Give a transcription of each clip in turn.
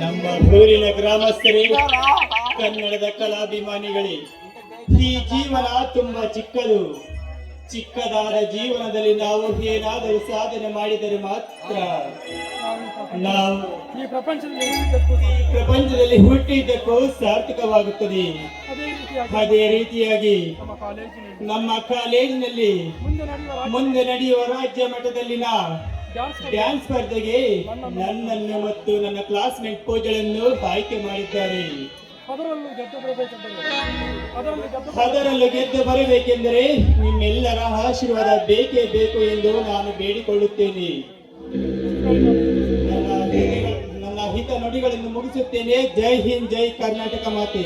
ನಮ್ಮ ಊರಿನ ಗ್ರಾಮಸ್ಥರೇ, ಕನ್ನಡದ ಕಲಾಭಿಮಾನಿಗಳೇ, ಈ ಜೀವನ ತುಂಬಾ ಚಿಕ್ಕದು. ಚಿಕ್ಕದಾದ ಜೀವನದಲ್ಲಿ ನಾವು ಏನಾದರೂ ಸಾಧನೆ ಮಾಡಿದರೆ ಮಾತ್ರ ನಾವು ಈ ಪ್ರಪಂಚದಲ್ಲಿ ಹುಟ್ಟಿದ್ದಕ್ಕೂ ಸಾರ್ಥಕವಾಗುತ್ತದೆ. ಅದೇ ರೀತಿಯಾಗಿ ನಮ್ಮ ಕಾಲೇಜಿನಲ್ಲಿ ಮುಂದೆ ನಡೆಯುವ ರಾಜ್ಯ ಮಟ್ಟದಲ್ಲಿನ ಡ್ಯಾನ್ಸ್ ಸ್ಪರ್ಧೆಗೆ ನನ್ನನ್ನು ಮತ್ತು ನನ್ನ ಕ್ಲಾಸ್ಮೇಟ್ ಪೂಜೆಗಳನ್ನು ಆಯ್ಕೆ ಮಾಡಿದ್ದಾರೆ. ಅದರಲ್ಲೂ ಗೆದ್ದು ಬರಬೇಕೆಂದರೆ ನಿಮ್ಮೆಲ್ಲರ ಆಶೀರ್ವಾದ ಬೇಕೇ ಬೇಕು ಎಂದು ನಾನು ಬೇಡಿಕೊಳ್ಳುತ್ತೇನೆ. ನನ್ನ ಹಿತ ನುಡಿಗಳನ್ನು ಮುಗಿಸುತ್ತೇನೆ. ಜೈ ಹಿಂದ್, ಜೈ ಕರ್ನಾಟಕ ಮಾತೆ.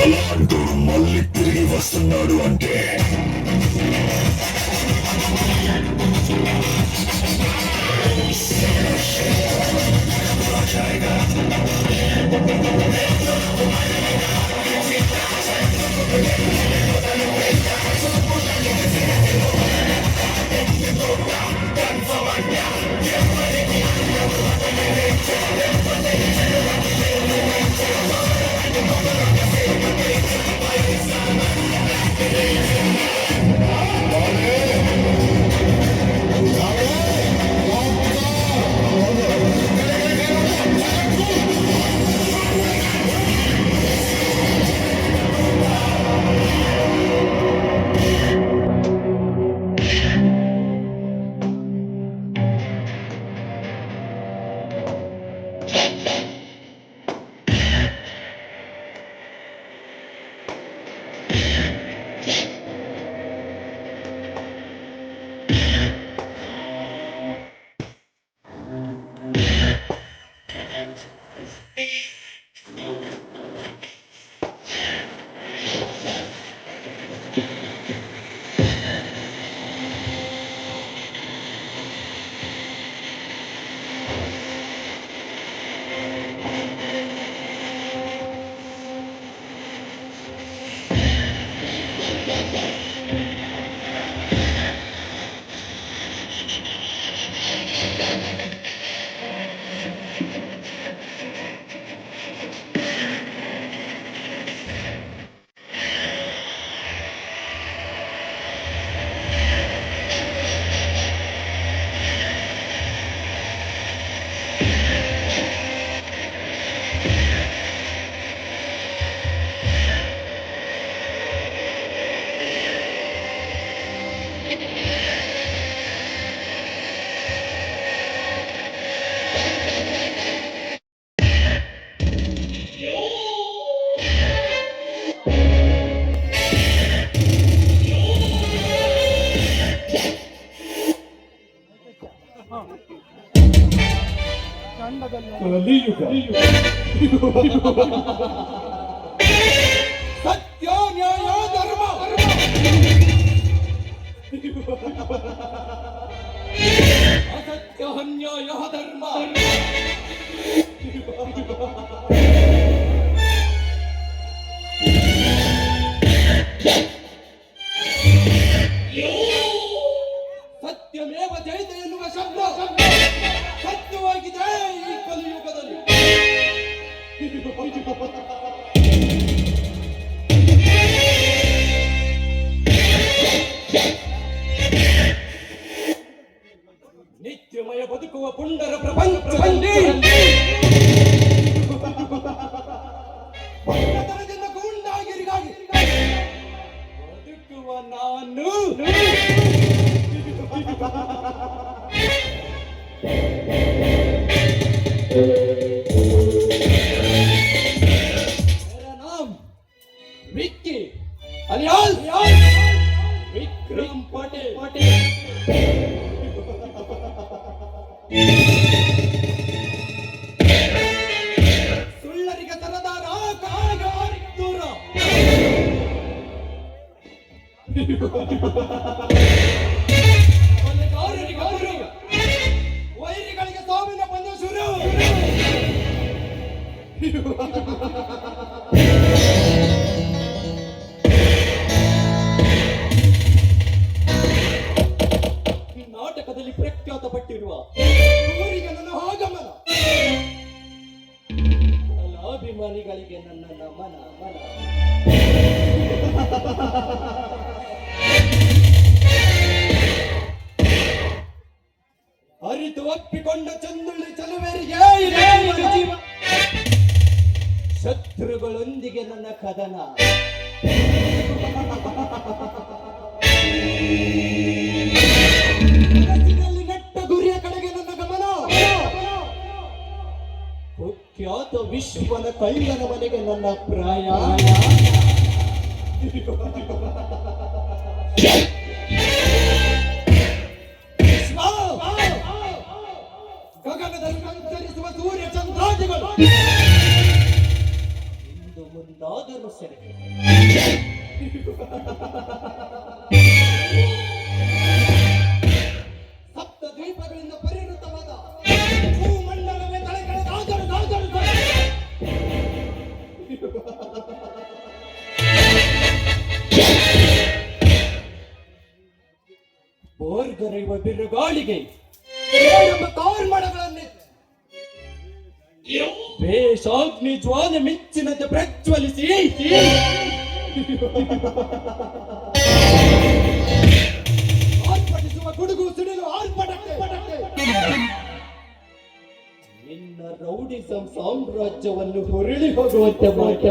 అలాంటూ మళ్ళీ తిరిగి వస్తున్నాడు అంటే ಸತ್ಯ ನ್ಯಾಯ ಧರ್ಮ ಅಸತ್ಯ ಅನ್ಯಾಯ ಧರ್ಮ ವಿಕ್ಕಿ ಅಲಿಯಾಸ್ ವಿಕ್ರಮ್ ಪಟೇಲ್ ಸುಳ್ಳರಿಗೆ ಸರದಾರ ದೂರ ಕೊಲೆಗಾರರಿಗೆ ಗೌರವ, ವೈರಿಗಳಿಗೆ ಸಾವಿನ ಬಂದ ಶುರು. ನಾಟಕದಲ್ಲಿ ಪ್ರಖ್ಯಾತ ಪಟ್ಟಿರುವ ಊರಿಗೆ ನನ್ನ ಆಗಮನ, ಅಭಿಮಾನಿಗಳಿಗೆ ನನ್ನ ನಮನ. ಅರಿತು ಒಪ್ಪಿಕೊಂಡ ಚಂದುಳ್ಳಿ ಚಲುವೆರಿಗೆ ಜೀವ, ಶತ್ರುಗಳೊಂದಿಗೆ ನನ್ನ ಕದನ. ಮನಸ್ಸಿನಲ್ಲಿ ನೆಟ್ಟ ಗುರಿಯ ಕಡೆಗೆ ನನ್ನ ಗಮನ. ಕುಖ್ಯಾತ ವಿಶ್ವನ ಕಳ್ಳನ ಮನೆಗೆ ನನ್ನ ಪ್ರಯಾಣ. ಗಗನದಲ್ಲಿ ಸಂಚರಿಸುವ ಸೂರ್ಯ ಚಂದ್ರಾದಿಗಳು ಇಂದು ಮುಂದಾದರೂ ಸರಿ. ಸಪ್ತ ದ್ವೀಪಗಳಿಂದ ಪರಿವೃತವಾದ ಭೂಮಂಡಲವೇ ತಲೆಕೆಳಗಾದರೂ ಬೋರ್ಗರೆಯುವ ಬಿರುಗಾಳಿಗೆ ಎಂಬ ಕಾರ್ಮಣಗಳನ್ನು ಬೇಷಾಗ್ನಿ ಜ್ವಾಲೆ ಮಿಂಚಿನಂತೆ ಪ್ರಜ್ವಲಿಸಿ ಆರ್ಭಟಿಸುವ ಗುಡುಗು ಸಿಡಿಲು ಆರ್ಭಟಕ್ಕೆ. ನಿನ್ನ ರೌಡಿಸಂ ಸಾಮ್ರಾಜ್ಯವನ್ನು ಹೊರಳಿ ಹೋಗುವಂತೆ ಮಾಡಿ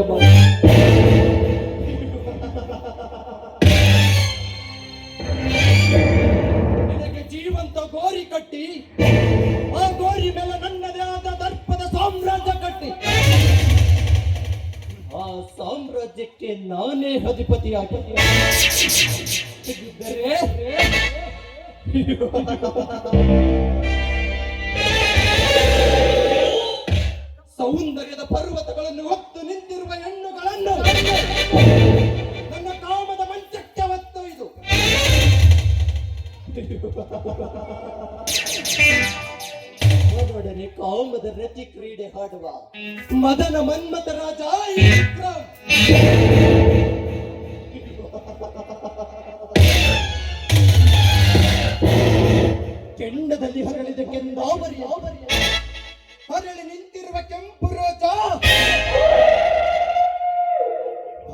ನಿನಗೆ ಜೀವಂತ ಗೋರಿ ಕಟ್ಟಿ, ಆ ಗೋರಿ ಮೇಲೆ ನನ್ನದೇ ಆದ ದರ್ಪದ ಸಾಮ್ರಾಜ್ಯ ಕಟ್ಟಿ, ಆ ಸಾಮ್ರಾಜ್ಯಕ್ಕೆ ನಾನೇ ಅಧಿಪತಿಯಾಗಿ ಸೌಂದರ್ಯದ ಪರ್ವತಗಳನ್ನು ಹೊತ್ತು ನಿಂತಿರುವ ಹೆಣ್ಣುಗಳನ್ನು ನನ್ನ ಕಾಮದ ಮಂಚಕ್ಕೆ ಒತ್ತೊಯ್ದು ಅವರೊಡನೆ ಕಾಮದ ರತಿ ಕ್ರೀಡೆ ಹಾಡುವ ಮದನ ಮನ್ಮಥ ರಾಜ ಈ ವಿಕ್ರಮ್. ಕೆಂಡದಲ್ಲಿ ಹರಳಿದ ಕೆಂದಾವರಿ ಹರಳಿ ನಿಂತಿರುವ ಕೆಂಪು ರೋಜ,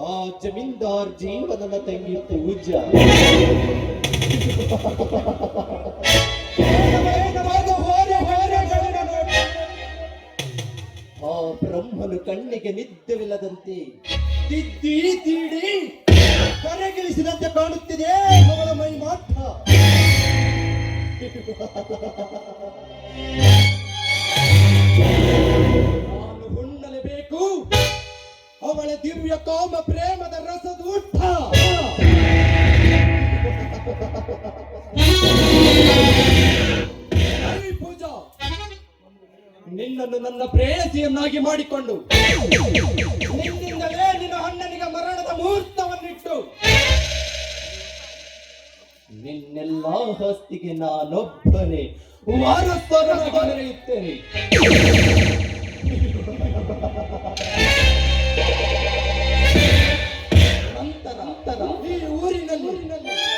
ಆ ಜಮೀನ್ದಾರ್ ಜೀವನದ ತಂಗಿ ಪೂಜಾ. ಆ ಬ್ರಹ್ಮನು ಕಣ್ಣಿಗೆ ನಿದ್ದವಿಲ್ಲದಂತೆ ತಿದ್ದಿ ತೀಡಿ ಕರೆಗಿಳಿಸಿದಂತೆ ಕಾಣುತ್ತಿದೆ ಅವಳ ಮೈ ಮಾತ್ರ. ನಾನು ಹುಣ್ಣಲೇಬೇಕು ಅವಳ ದಿವ್ಯ ಕಾಮ ಪ್ರೇಮದ ರಸದೂಟ. ಪೂಜಾ, ನಿನ್ನನ್ನು ನನ್ನ ಪ್ರೇಯಸಿಯನ್ನಾಗಿ ಮಾಡಿಕೊಂಡು ನಿನ್ನಿಂದಲೇ ನಿನ್ನ ಅಣ್ಣನಿಗೆ ಮರಣದ ಮುಹೂರ್ತವನ್ನಿಟ್ಟು ನಿನ್ನೆಲ್ಲ ಆಸ್ತಿಗೆ ನಾನೊಬ್ಬನೇ ವಾರಸ್ದಾರನಾಗಿ ಮೆರೆಯುತ್ತೇನೆ. ನಂತರ ಈ ಊರಿನಲ್ಲಿ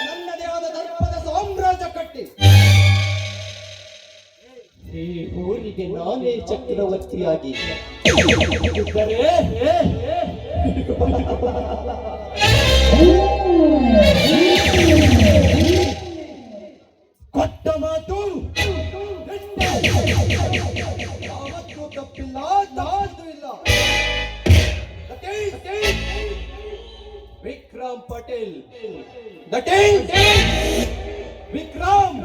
ನನ್ನದೇ ಆದ ದರ್ಪದ ಸಾಮ್ರಾಜ್ಯ ಕಟ್ಟಿ ಈ ಊರಿಗೆ ನಾನೇ ಚಕ್ರವರ್ತಿಯಾಗಿ ಇದ್ದರೆ ಕೊಟ್ಟ ಮಾತು ಯಾವತ್ತೂ ತಪ್ಪಿಲ್ಲ, ತಾದು ಇಲ್ಲ. Vikram Patel, that is Vikram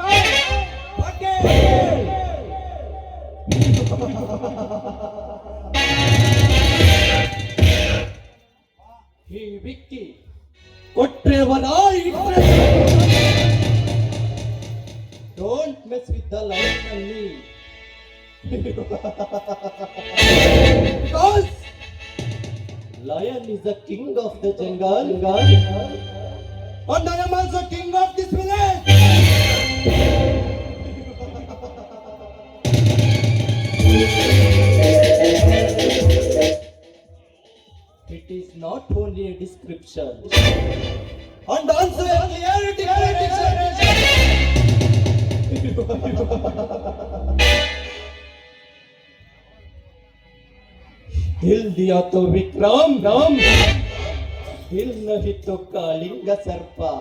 Patel. ಈ ವಿಕ್ಕಿ ಕೊಟ್ರೆ ವದ don't mess with the lion ಅಲ್ಲಿ because lion is the king of the jungle and I am also king of this village. It is not only a description and also a clear declaration. Hill diya to Vikram Ram, hill nahi to Kalinga Sarpa.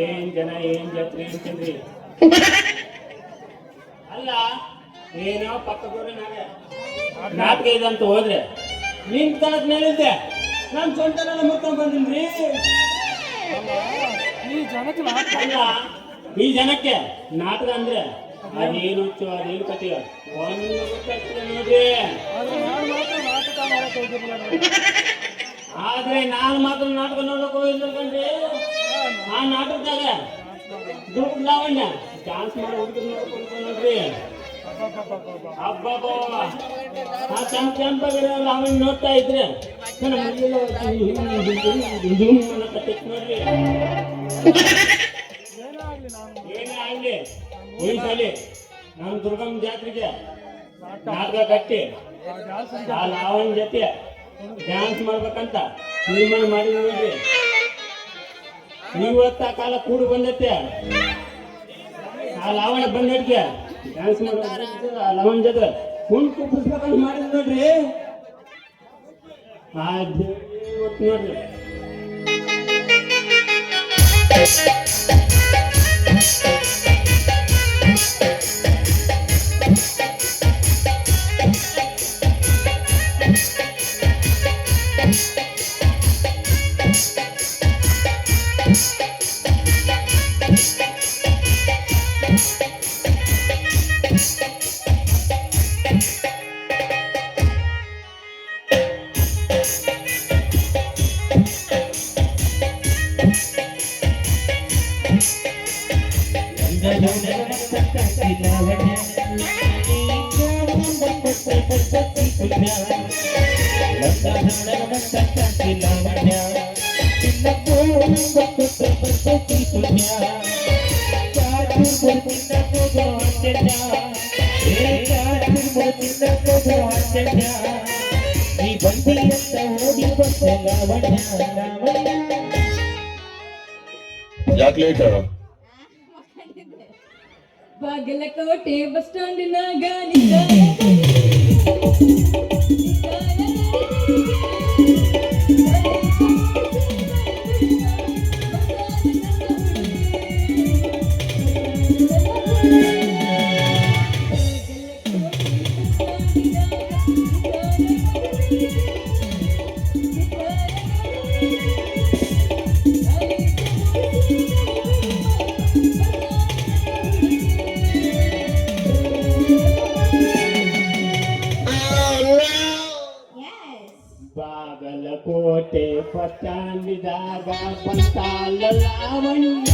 ಏನ್ ಜನ ಏನ್ ಜಾತ್ರೆ ಅಂತಂದ್ರಿ ಅಲ್ಲ ಏನೋ ಪಕ್ಕದವ್ರೆ ನಾಟಕ ಇದೆ ಅಂತ ಹೋದ್ರೆ ನಿನ್ ತನಕ ಮೇಲಿದ್ದೆ ನಾನ್ ಸೊಂಟನೆಲ್ಲ ಮುರ್ಕೊಂಡ್ ಬಂದಿನ್ರಿ. ಅಲ್ಲ ಈ ಜನಕ್ಕೆ ನಾಟಕ ಅಂದ್ರೆ ಅದೇನು ಹುಚ್ಚು ಅದೇನು ಕಥೆಯೋ ಒಂದು ಗೊತ್ತಾಗ್ತದೆ ನೋಡ್ರಿ. ಆದ್ರೆ ನಾನು ಮಾತ್ರ ನಾಟಕ ನೋಡಕ್ ಹೋಗಿದ್ರಿ. ಆ ನಾಟಕದಾಗ ದುಡ್ಡು ಲಾವಣ್ಯ ಡ್ಯಾನ್ಸ್ ಮಾಡಿ ಹುಡುಗರು ನೋಡ್ಕೊಂಡು ನೋಡ್ರಿ. ಹಬ್ಬ ಕೆಂಪಾಗಿರೋ ಲಾವಣ್ಯ ನೋಡ್ತಾ ಇದ್ರೆ ನನ್ನ ನೋಡ್ರಿ. ಏನೇ ಆಗ್ಲಿ ಈ ಸಲ ನಮ್ಮ ದುರ್ಗಮ್ಮ ಜಾತ್ರೆಗೆ ನಾಟಕ ಕಟ್ಟಿ ಆ ಲಾವಣ್ಯ ಜೊತೆ ಡ್ಯಾನ್ಸ್ ಮಾಡ್ಬೇಕಂತ ತೀರ್ಮಾನ ಮಾಡಿ ನೋಡ್ರಿ. ಇವತ್ತ ಕಾಲ ಕೂಡು ಬಂದೈತೆ. ಆ ಲಾವಣ್ಯ ಬಂದೈತೆ ಡ್ಯಾನ್ಸ್ ಮಾಡ್ಬೇಕು ಆ ಲಾವಣ್ಯ ಜೊತೆ ಕುಂಟು ಕುಪ್ಪಿಸ್ಬೇಕಂತ ಮಾಡಿದ್ ನೋಡ್ರಿ. ಆ ಇವತ್ತು ನೋಡ್ರಿ ಯಾಕೆ ಲೇಟ್? ಬಾಗಲಕೋಟೆ ಬಸ್ ಸ್ಟ್ಯಾಂಡಿನಾಗ ಕೋಟೆ ಬಸ್ ಸ್ಟ್ಯಾಂಡಿದಾಗ ಬಂತಾಲ ಲಾವಣ್ಯ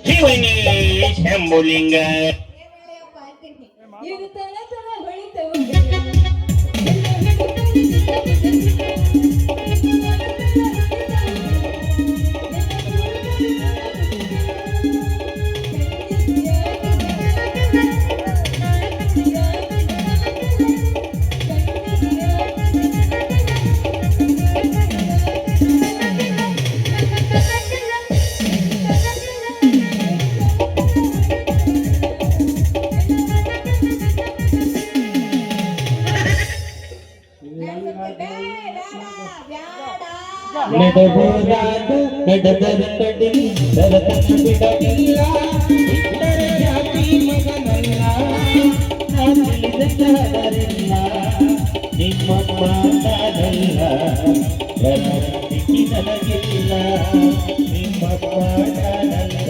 ಜೀವನೇ ಶಂಭುಲಿಂಗ ಇದು ತಳ ತಳ ಹೊಳಿತವು ನಡೆಬೋದಾದ ನಡೆದರ ಕಡಿ ದರತನ ಬಿಡಲಿಲ್ಲ ಇಟ್ಟರೆ ಜಾತಿ ಮಗನಲ್ಲ ನಾನಿಲ್ಲದರಿಲ್ಲ ನಿಮ್ಮಮ್ಮ ನಾನಲ್ಲ ಗರದಿಕ್ಕಿ ನನಗಿಲ್ಲ ನಿಮ್ಮಮ್ಮ ನಾನಲ್ಲ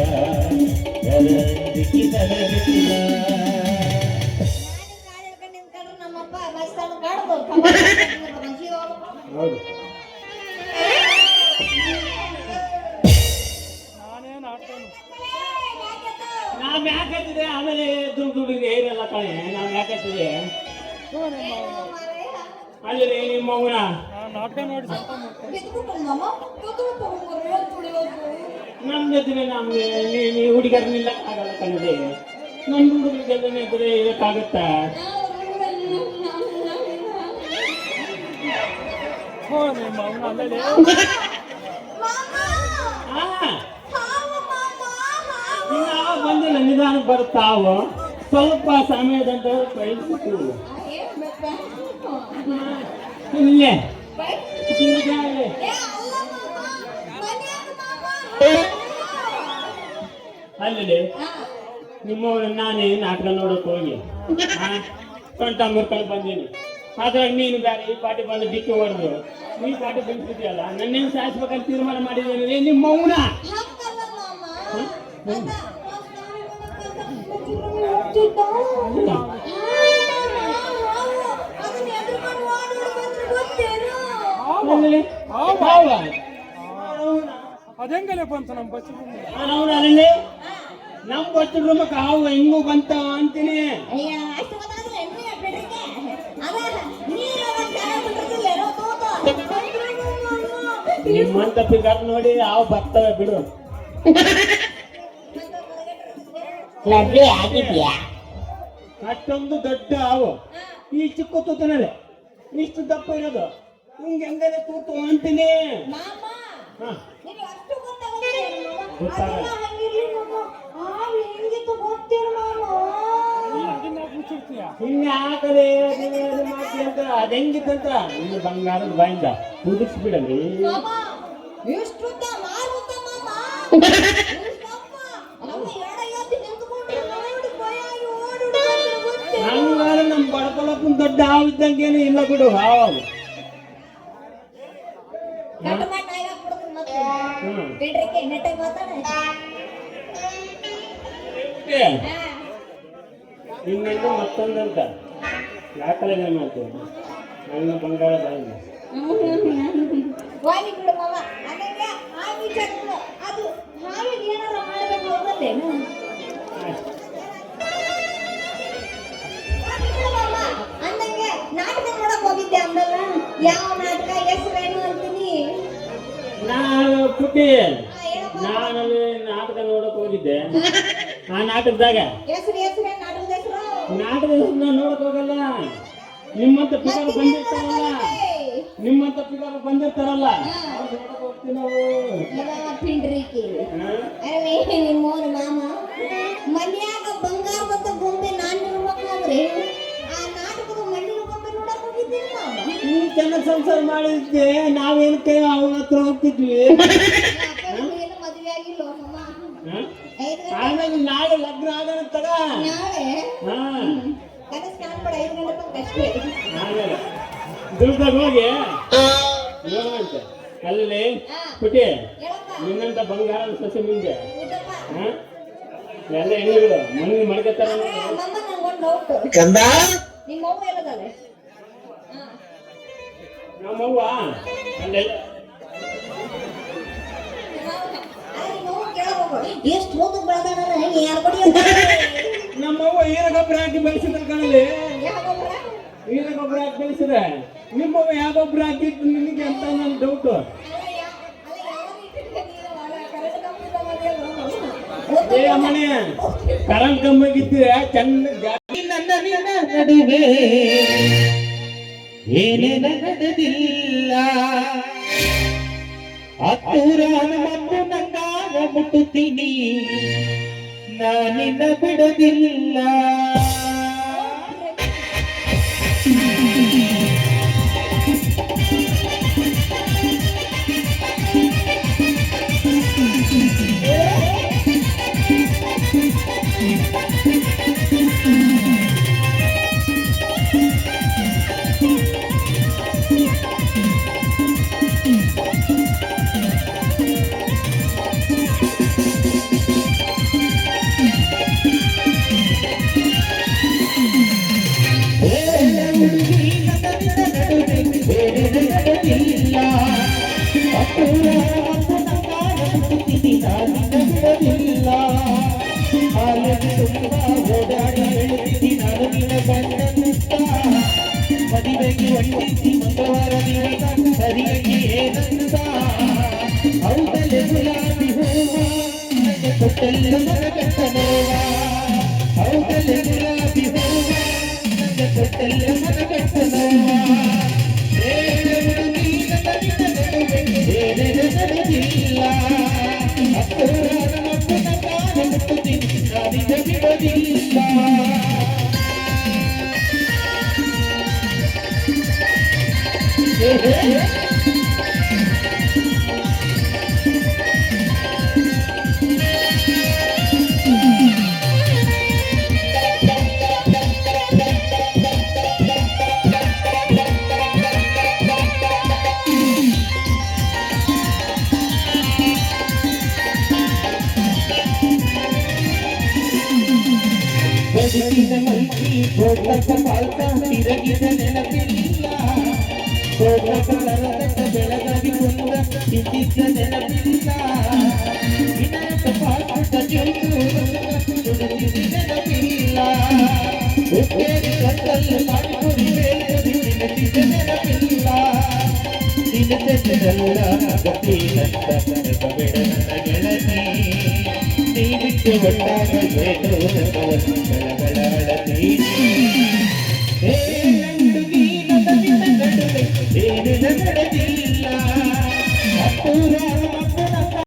ಗರದಿಕ್ಕಿ ನನಗಿಲ್ಲ ನಮ್ಮಪ್ಪ ಬಸ್ ಕಾಡ್ಬೋದು ಹೌದು ನಾವ್ ಯಾಕೆ ಹತ್ತಿದೆ ಆಮೇಲೆ ದುಡ್ಡಿಗೆ ಏನೆಲ್ಲ ಕಣೆ ನಾವ್ ಯಾಕೆ ಹತ್ತಿದೆ ಅಲ್ಲಿ ನಿಮ್ಮ ಮಗುನ ನಮ್ ಜೊತೆ ನಮ್ಗೆ ನೀ ಹುಡುಗರನ್ನೆಲ್ಲ ಆಗಲ್ಲ ಕಣದೆ ನಮ್ ಹುಡುಗರಿಗೆಲ್ಲ ಇದ್ರೆ ಇದಕ್ಕಾಗತ್ತಾ ಬಂದಿಲ್ಲ ನಿಧಾನ ಬರ್ತಾವ ಸ್ವಲ್ಪ ಸಮಯದಂತ ಕಳಿಸ್ಬಿಟ್ಟು ಇಲ್ಲೇ ಅಲ್ಲಿ ನಿಮ್ಮವ್ರ ನಾನೇ ನಾಟಕ ನೋಡಕ್ ಹೋಗಿ ಸೊಂಟ ಮುರ್ಕೊಂಡು ಬಂದೀನಿ ಅದ್ರಾಗ ನೀನು ಬೇರೆ ಈ ಪಾಟಿ ಬಂದು ಡಿಕ್ಕಿ ಹೊಡೆದು ನೀ ಪಾಟಿ ಬಂದ್ಬಿಟ್ಟಿಯಲ್ಲ ನನ್ನೇನು ಸಾಯಿಸ್ಬೇಕಂತ ತೀರ್ಮಾನ ಮಾಡಿದ್ದೇನೆ ನಿಮ್ಮ ಮೌನ ಅದೆಂಗಲೇ ಬಂತು ನಮ್ಮ ಬಸ್ ಅಲ್ಲಿ ನಮ್ ಬಚ್ಚಿದ್ರು ಮಕ್ಕ ಹಾವು ಹೆಂಗು ಬಂತ ಅಂತೀನಿ ನಿಮ್ಮಂತ ಪಿಕಪ್ ನೋಡಿ ಹಾವು ಬರ್ತವೆ ಬಿಡು ಲಡ್ಡು ಆಗಿದ್ಯಾ ಅಷ್ಟೊಂದು ದೊಡ್ಡ ಹಾವು ಈ ಚಿಕ್ಕ ತೂತನಲ್ಲೇ ಇಷ್ಟು ದಪ್ಪ ಇರೋದು ಹಿಂಗೆ ಹೆಂಗದೆ ಕೂತು ಅಂತೀನಿ ಹಾ ಹಿಂಗೆ ಹಾಕದೆ ಮಾಡ್ತಿ ಅಂತ ಅದೆಂಗಿತ್ತಂತ ಇನ್ನು ಬಂಗಾರದ ಬಾಯಿಂದ ಕುದಿಸ್ಬಿಡಲಿ ಹಂಗಾರ ನಮ್ ಬಡ್ಕೊಳಕ್ಕೂ ದೊಡ್ಡ ಹಾವು ಇದ್ದಂಗೇನು ಇಲ್ಲ ಬಿಡು ಹಾವು ಇನ್ನೊಂದು ಮತ್ತೊಂದಂತ ಯಾಕಲೆ ಮಾಡ್ತೀವಿ ನನ್ನ ಬಂಗಾರ ಬಾಯಿಂದ ಅದು ಹಾವಿಗೆ ಏನಾರ ಮಾಡಬೇಕು ಹೋಗಲ್ಲೇನು ಅಂದಂಗೆ ನಾಟಕ ನೋಡಕ್ ಹೋಗಿದ್ದೆ ಅಂದಲ್ಲ ಯಾವ ನಾಟಕ ಹೆಸರೇನು ಅಂತೀನಿ ನಾನು ಪುಟ್ಟಿ ನಾನಲ್ಲಿ ನಾಟಕ ನೋಡಕ್ ಹೋಗಿದ್ದೆ ಆ ನಾಟಕದಾಗ ಹೆಸರೇ ನಾಟಕದ ಹೆಸರು ನಾಟಕದ ಹೆಸರು ನೋಡಕ್ ಹೋಗಲ್ಲ ನಿಮ್ಮಂತ ಪಿಕಪ್ ಬಂದಿರ್ತಾರಲ್ಲ ಅವ್ರ್ ನೋಡಕ್ ಹೋಗ್ತೀವಿ ನಾವು ಪಿಂಡ್ರಿಕಿ ಅರೆ ನಿಮ್ಮೋರ ಮಾಮ ಮನ್ಯಾಗ ಬಂಗಾರದ ಗೊಂಬೆ ನಾನು ಇರ್ಬೇಕಾದ್ರೆ ಆ ನಾಟಕದ ಮಣ್ಣಿನ ಗೊಂಬೆ ನೋಡಕ್ ಹೋಗಿದ್ದೀನಿ ಮಾಮ ನೀ ಚೆನ್ನಾಗಿ ಸಂಸಾರ ಮಾಡಿದ್ದೆ ನಾವೇನಕ್ಕೆ ಅವನ ಹತ್ರ ಹೋಗ್ತಿದ್ವಿ ಏನು ಮದುವೆ ಆಗಿಲ್ಲ ಮಾಮ ಆಮೇಲೆ ನಾಳೆ ಲಗ್ನ ಆಗೋಣ ತಗ ನಾಳೆ ಹಾ ಕನಸು ಕಾಣ್ಬೇಡ 5 ಗಂಟೆ ತನಕ ಅಷ್ಟೇ ಆಮೇಲೆ ದುರ್ಗದಾಗ ಹೋಗಿ ನೋಡುವಂತೆ ಅಲ್ಲಿ ಹಾ. ಪುಟಿ ಹೇಳಪ್ಪ ನಿನ್ನಂತ ಬಂಗಾರದ ಸಸಿ ಮುಂದೆ ಊಟಪ್ಪ ಹಾ ಎಲ್ಲ ಹೆಣ್ಣಿಗಳು ಮಣ್ಣು ಮಾಡ್ಕೊತಾರ ಆದ್ರೆ ಮಮ್ಮ ನಂಗೊಂದು ಡೌಟ್ ಕಂದ ನಿಮ್ಮ ಅವ್ವ ಎಲ್ಲದಾಳೆ ಹಾ ನಮ್ಮವ್ವ ಅಲ್ಲೆಲ್ಲ ಎಷ್ಟು ಹೋಗಿ ಬೆಳೆದಾರ ಯಾರು ಬಡಿ ನಮ್ಮವ್ವ ಈರ ಗೊಬ್ಬರ ಹಾಕಿ ಬೆಳೆಸಿದ್ರ ಕಾಣಲಿ ಯಾವ ಗೊಬ್ಬರ ಈರ ಗೊಬ್ಬರ ಹಾಕಿ ಬೆಳೆಸಿದ್ರೆ ನಿಮ್ಮವ್ವ ಯಾವ ಗೊಬ್ಬರ ಹಾಕಿದ್ದು ನಿನಗೆ ಅಂತ ನನ್ನ ಡೌಟು ಏ ಅಮ್ಮಣಿ ಕರೆಂಟ್ ಕಂಬಗಿದ್ರೆ ಚೆನ್ನಾಗಿ ನನ್ನ ನಿನ್ನ ನಡುವೆ ಏನೇನ ನಡೆದಿಲ್ಲ ಹತ್ತೂರ ಮತ್ತು ನಂಗಾಗ ಮುಟ್ಟುತ್ತೀನಿ ನಾನಿನ್ನ ಬಿಡದಿಲ್ಲ ಮದುವೆಗೆ ಹೊಂದಿಸಿ ಮಂಗಳವಾರ ದಿನ ಸರಿಯಾಗಿ ಏನಂತ ಔತಲೆ ಗುಲಾಬಿ ಹೂವ ನನಗೆ ಕೊಟ್ಟೆಲ್ಲ ಮನಗಟ್ಟನೋವ ಔತಲೆ ಗುಲಾಬಿ ಹೂವ ನನಗೆ ಕೊಟ್ಟೆಲ್ಲ ಮನಗಟ್ಟನೋವ ನಡೆದಿಲ್ಲ ಅಪ್ಪುರಾನ ಮತ್ತು ನಂಗಾಗ ಮುಟ್ಟುತ್ತೀನಿ ನಾನಿನ್ನ ಬಿಡೋದಿಲ್ಲ ಬದುಕಿನ ಮೈತ್ರಿ ಹೋಗ್ಲಕ್ಕ ಪಾಲ್ಕ ತಿರಗಿದ ನೆನಪಿಲ್ಲ ಹೋಗ್ಲಕ್ಕ ಬರದಕ್ಕ ಬೆಳಗಾಗಿ ಕುಂದ ಹಿಂದಿದ್ದ ನೆನಪಿಲ್ಲ ವಿನಾಯಕ ಪಾಲ್ಕ ಜೊಯ್ತು ದುಡಿದಿದ್ದ ನೆನಪಿಲ್ಲ ಉಪ್ಪೇರಿ ಕತ್ತಲು ಮಾಡಿಕೊಡಿ ಬೇಡಿ ನೆನಪಿದ್ದ ನೆನಪಿಲ್ಲ ನಿನ್ನ ತೆಲ್ಲ ಗತಿಲಂತ ನೆನಪಬೇಡ ನನ್ನ ಗೆಳತಿ ನೀ ಬಿಟ್ಟು ಒಟ್ಟಾಗ ಬೇಟು ನಗವನ್ನು ಬೆಳಗಳಾಡತೀರಿ ಏನುಂಡುಗಿ ನನ್ನ ನಡುವೆ ಏನು ನಡೆದಿಲ್ಲ ಅಪ್ಪುರ